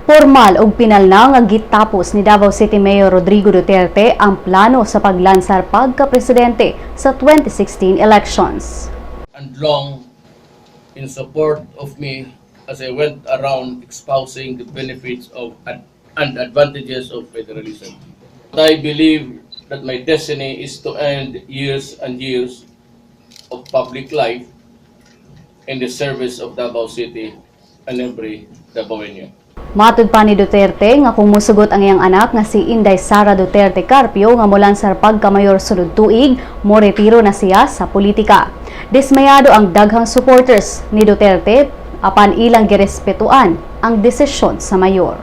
Formal og pinal na nga gitapos ni Davao City Mayor Rodrigo Duterte ang plano sa paglansar pagka-presidente sa 2016 elections. And long in support of me as I went around espousing the benefits of and advantages of federalism. I believe that my destiny is to end years and years of public life in the service of Davao City and every Davaoeño. Matud pa ni Duterte nga kung musugot ang iyang anak nga si Inday Sara Duterte Carpio nga molansar pagka-mayor sunod tuig, mo retiro na siya sa politika. Dismayado ang daghang supporters ni Duterte apan ilang girespetuan ang desisyon sa mayor.